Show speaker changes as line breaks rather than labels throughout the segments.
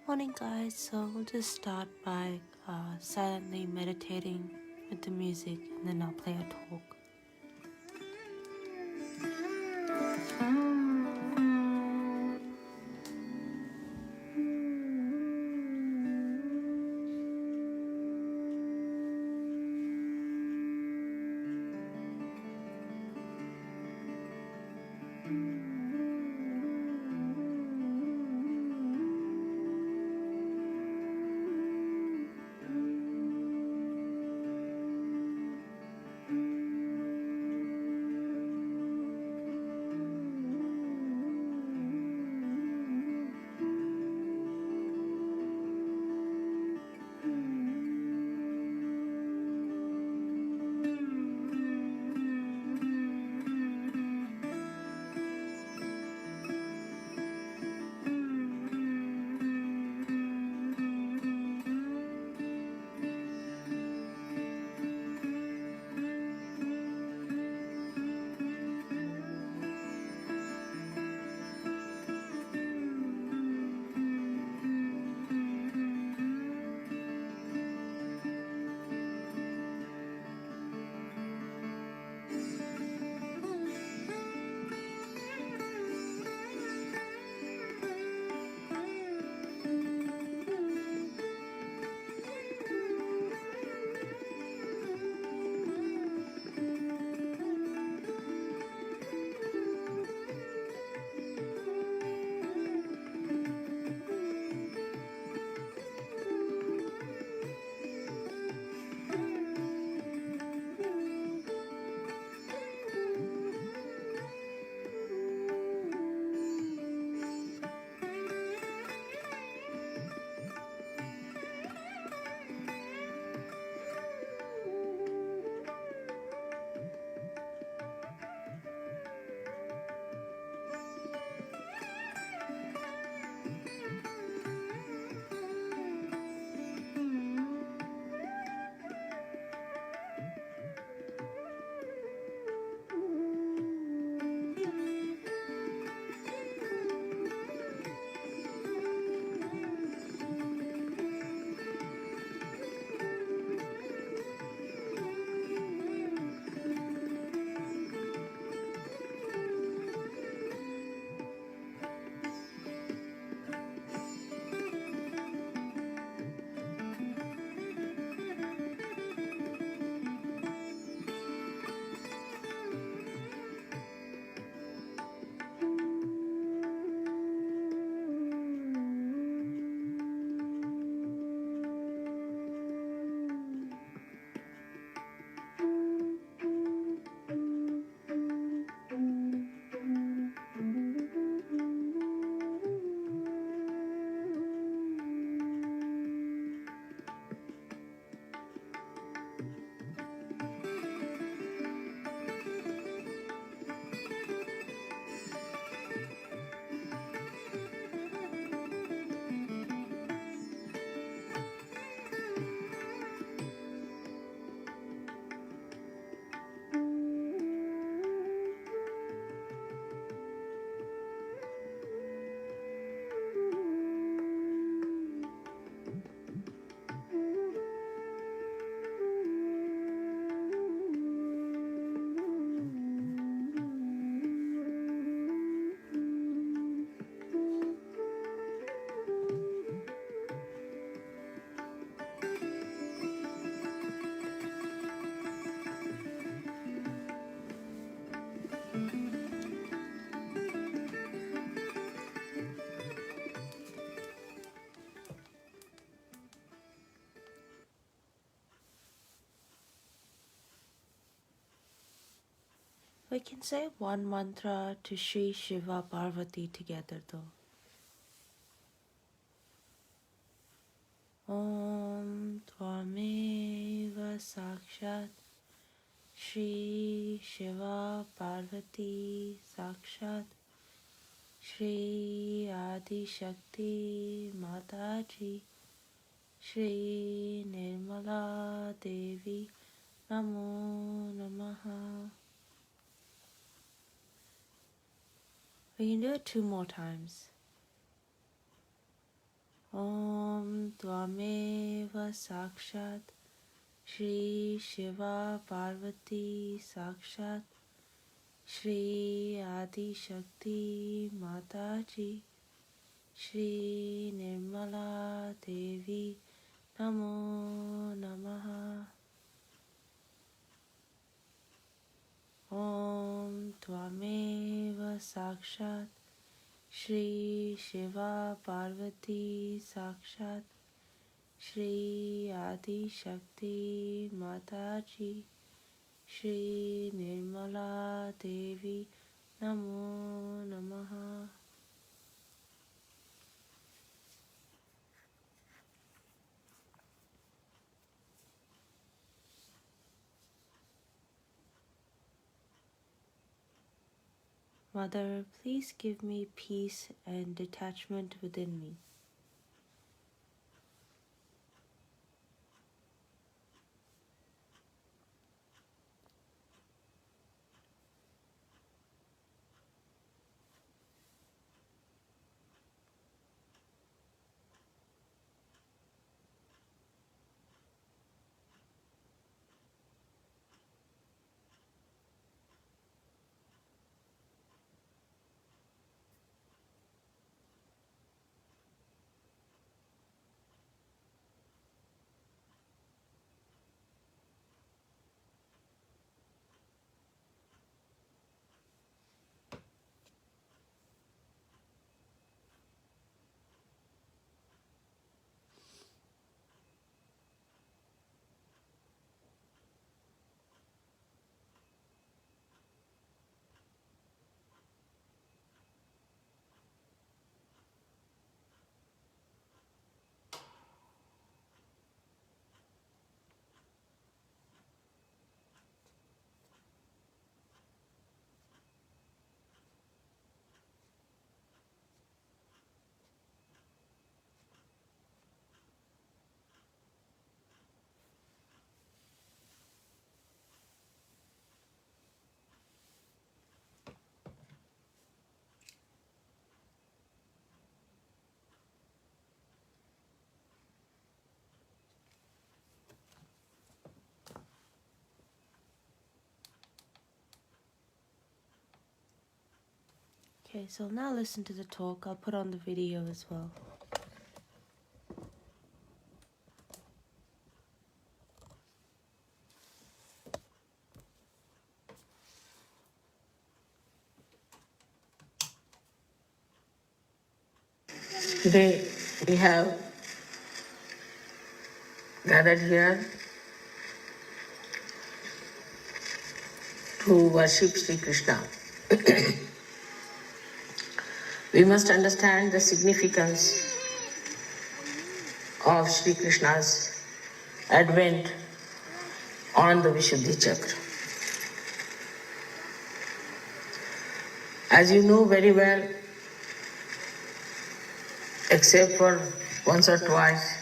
Morning guys, so we'll just start by silently meditating with the music and then I'll play a talk. We can say one mantra to Shri Shiva Parvati together though. Om Tvameva Sakshat Shri Shiva Parvati Sakshat Shri Adi Shakti Mataji Shri Nirmala Devi Namo Namaha. We can do it 2 more times. Om Tvameva Sakshat Shri Shiva Parvati Sakshat Shri Adi Shakti Mataji Shri Nirmala Devi Namo Namaha. Om Tvameva Sakshat Shri Shiva Parvati Sakshat Shri Adi Shakti Mataji Shri Nirmala Devi Namo Namaha. Mother, please give me peace and detachment within me. Okay, so now listen to the talk. I'll put on the video as well.
Today we have gathered here to worship Sri Krishna. We must understand the significance of Sri Krishna's advent on the Vishuddhi Chakra. As you know very well, except for once or twice,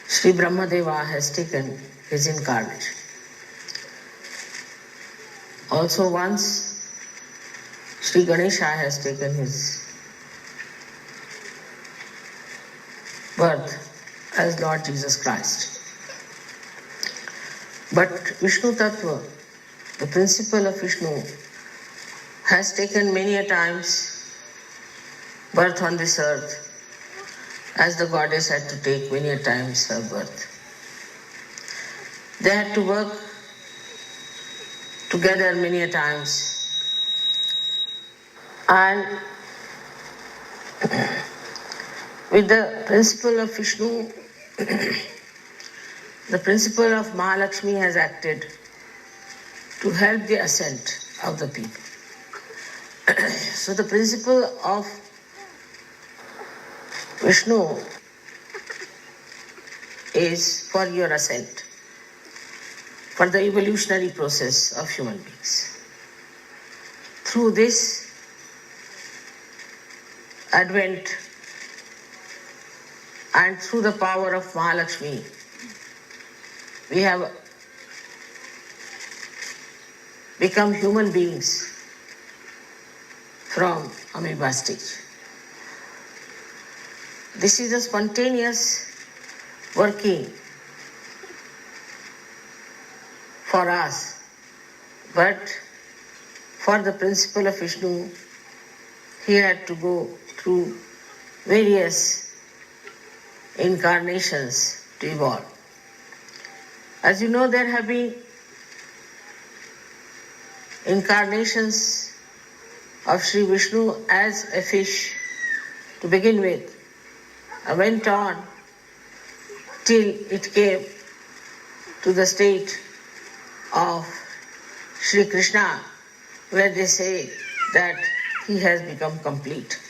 Sri Brahmadeva has taken his incarnation. Also once, Sri Ganesha has taken his birth as Lord Jesus Christ. But Vishnu Tattva, the principle of Vishnu, has taken many a times birth on this earth, as the goddess had to take many a times her birth. They had to work together many a times. And With the principle of Vishnu, the principle of Mahalakshmi has acted to help the ascent of the people. So the principle of Vishnu is for your ascent, for the evolutionary process of human beings. Through this advent and through the power of Mahalakshmi, we have become human beings from amoeba stage. This is a spontaneous working for us, but for the principle of Vishnu, he had to go through various incarnations to evolve. As you know, there have been incarnations of Shri Vishnu as a fish to begin with, and went on till it came to the state of Shri Krishna, where they say that he has become complete.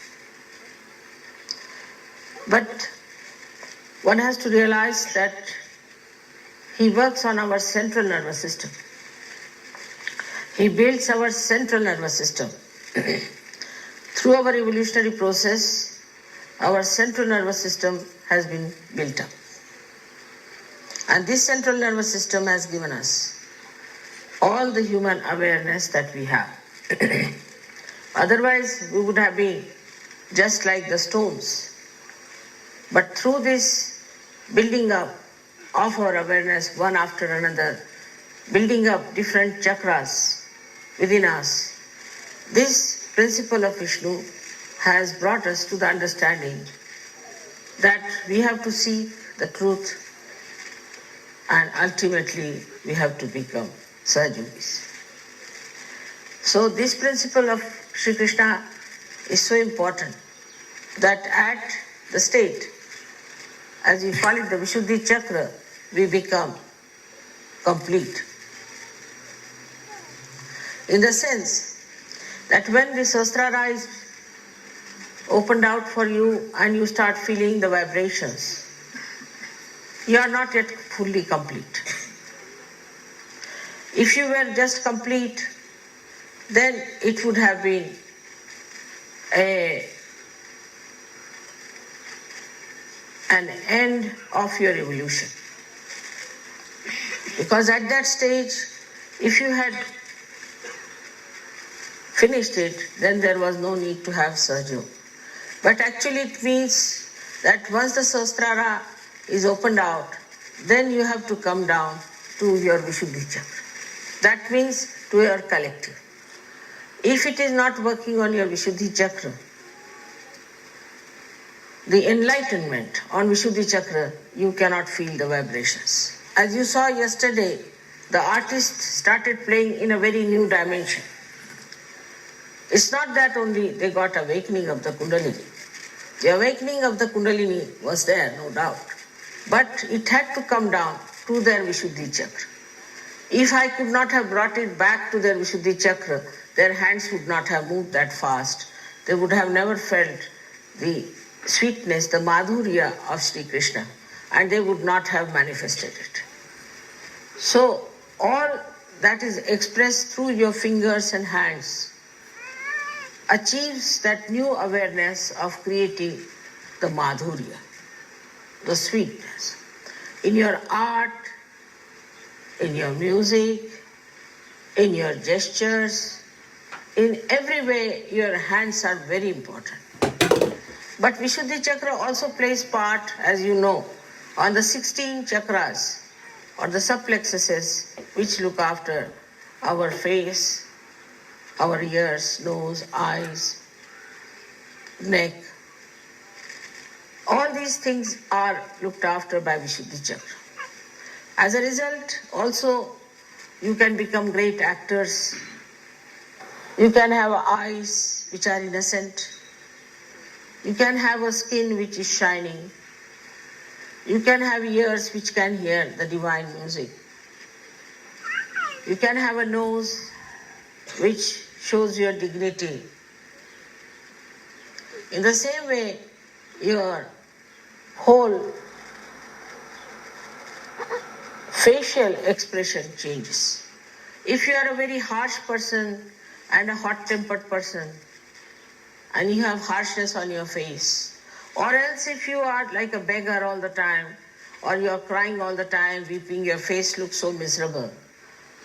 But one has to realize that he works on our central nervous system. He builds our central nervous system. Through our evolutionary process, our central nervous system has been built up. And this central nervous system has given us all the human awareness that we have. Otherwise, we would have been just like the stones. But through this building up of our awareness, one after another, building up different chakras within us, this principle of Vishnu has brought us to the understanding that we have to seek the truth and ultimately we have to become Sahajogis. So this principle of Shri Krishna is so important that at the state, as we call it the Vishuddhi Chakra, we become complete. In the sense that when the Sahasrara is opened out for you and you start feeling the vibrations, you are not yet fully complete. If you were just complete, then it would have been an end of your evolution. Because at that stage, if you had finished it, then there was no need to have Sahaja. But actually it means that once the Sahasrara is opened out, then you have to come down to your Vishuddhi Chakra. That means to your collective. If it is not working on your Vishuddhi Chakra, the enlightenment on Vishuddhi Chakra, you cannot feel the vibrations. As you saw yesterday, the artist started playing in a very new dimension. It's not that only they got awakening of the Kundalini. The awakening of the Kundalini was there, no doubt. But it had to come down to their Vishuddhi Chakra. If I could not have brought it back to their Vishuddhi Chakra, their hands would not have moved that fast. They would have never felt the sweetness, the madhurya of Sri Krishna, and they would not have manifested it. So all that is expressed through your fingers and hands achieves that new awareness of creating the madhurya, the sweetness. In your art, in your music, in your gestures, in every way your hands are very important. But Vishuddhi Chakra also plays part, as you know, on the 16 chakras or the subplexuses which look after our face, our ears, nose, eyes, neck. All these things are looked after by Vishuddhi Chakra. As a result, also, you can become great actors. You can have eyes which are innocent. You can have a skin which is shining. You can have ears which can hear the divine music. You can have a nose which shows your dignity. In the same way, your whole facial expression changes. If you are a very harsh person and a hot-tempered person, and you have harshness on your face, or else if you are like a beggar all the time, or you are crying all the time, weeping, your face looks so miserable,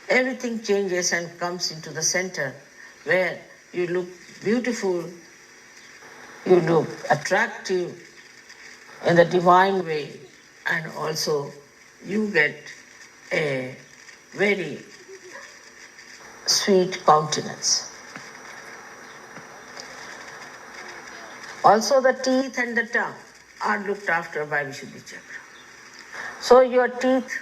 everything changes and comes into the center where you look beautiful, you look attractive in the divine way, and also you get a very sweet countenance. Also the teeth and the tongue are looked after by Vishuddhi Chakra. So your teeth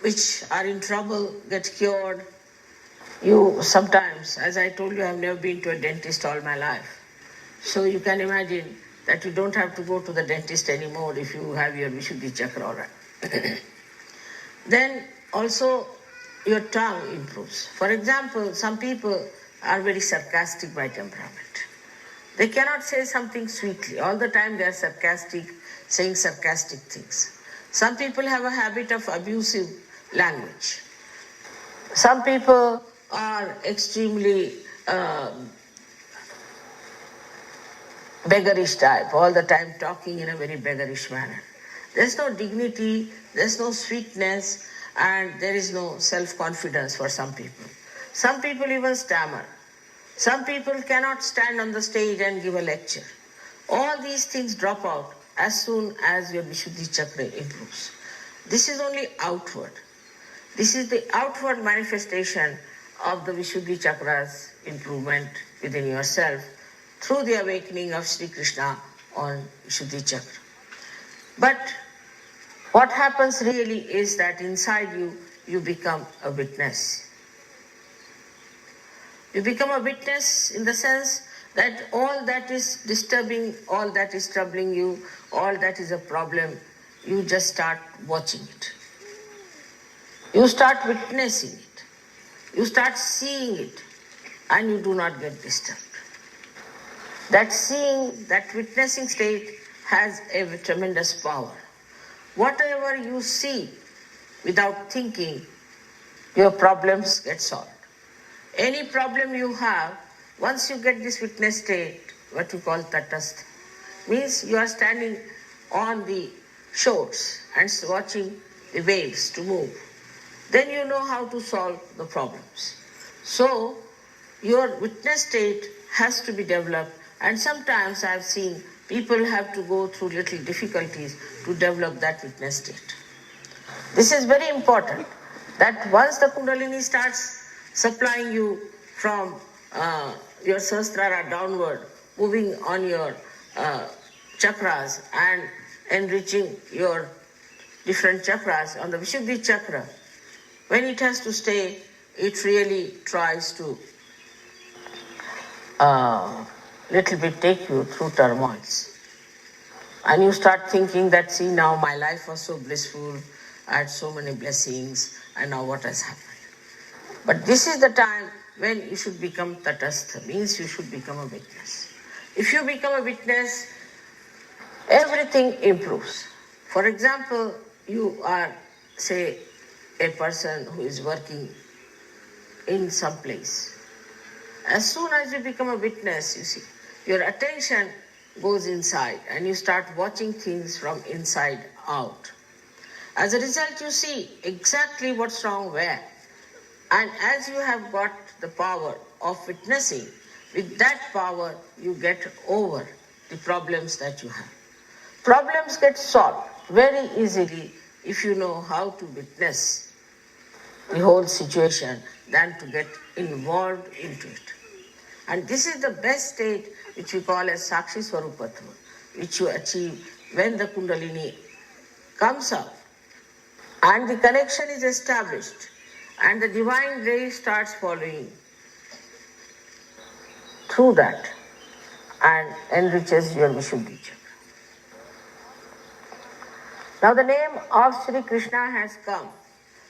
which are in trouble get cured. You sometimes, as I told you, I have never been to a dentist all my life. So you can imagine that you don't have to go to the dentist anymore if you have your Vishuddhi Chakra all right. Then also your tongue improves. For example, some people are very sarcastic by temperament. They cannot say something sweetly. All the time they are sarcastic, saying sarcastic things. Some people have a habit of abusive language. Some people are extremely beggarish type, all the time talking in a very beggarish manner. There's no dignity, there's no sweetness, and there is no self-confidence for some people. Some people even stammer. Some people cannot stand on the stage and give a lecture. All these things drop out as soon as your Vishuddhi Chakra improves. This is only outward. This is the outward manifestation of the Vishuddhi Chakra's improvement within yourself through the awakening of Sri Krishna on Vishuddhi Chakra. But what happens really is that inside you, you become a witness. You become a witness in the sense that all that is disturbing, all that is troubling you, all that is a problem, you just start watching it. You start witnessing it. You start seeing it, and you do not get disturbed. That seeing, that witnessing state has a tremendous power. Whatever you see without thinking, your problems get solved. Any problem you have, once you get this witness state, what you call tatastha, means you are standing on the shores and watching the waves to move. Then you know how to solve the problems. So your witness state has to be developed, and sometimes I have seen people have to go through little difficulties to develop that witness state. This is very important, that once the Kundalini starts supplying you from your Sahasrara downward, moving on your chakras and enriching your different chakras on the Vishuddhi Chakra, when it has to stay, it really tries to little bit take you through turmoils. And you start thinking that, see, now my life was so blissful, I had so many blessings, and now what has happened? But this is the time when you should become tatastha, means you should become a witness. If you become a witness, everything improves. For example, you are, say, a person who is working in some place. As soon as you become a witness, you see, your attention goes inside and you start watching things from inside out. As a result, you see exactly what's wrong where. And as you have got the power of witnessing, with that power you get over the problems that you have. Problems get solved very easily if you know how to witness the whole situation than to get involved into it. And this is the best state which we call as Sakshi Swarupatva, which you achieve when the Kundalini comes up and the connection is established and the divine ray starts following through that. and enriches your Vishuddhi Chakra. Now the name of Sri Krishna has come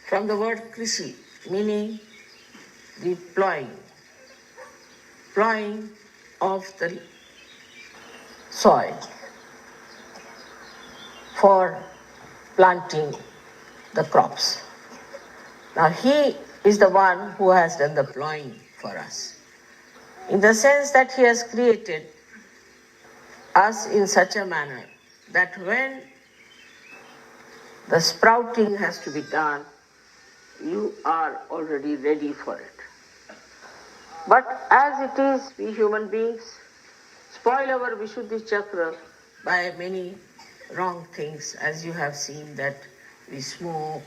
from the word Krishi, meaning the plowing of the soil for planting the crops. Now he is the one who has done the plowing for us, in the sense that he has created us in such a manner that when the sprouting has to be done, you are already ready for it. But as it is, we human beings spoil our Vishuddhi Chakra by many wrong things, as you have seen that we smoke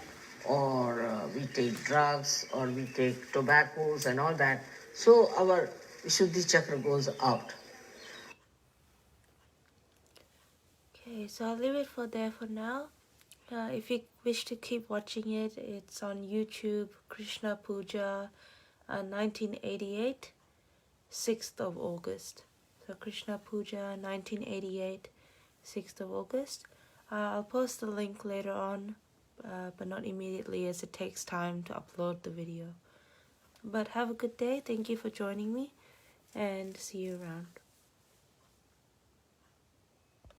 or we take drugs or we take tobaccos and all that. So our Vishuddhi Chakra goes out.
Okay, so I'll leave it for there for now. If you wish to keep watching it, it's on YouTube, Krishna Puja, 1988, 6th of August. So Krishna Puja, 1988, 6th of August. I'll post the link later on, but not immediately as it takes time to upload the video. But have a good day. Thank you for joining me, and see you around.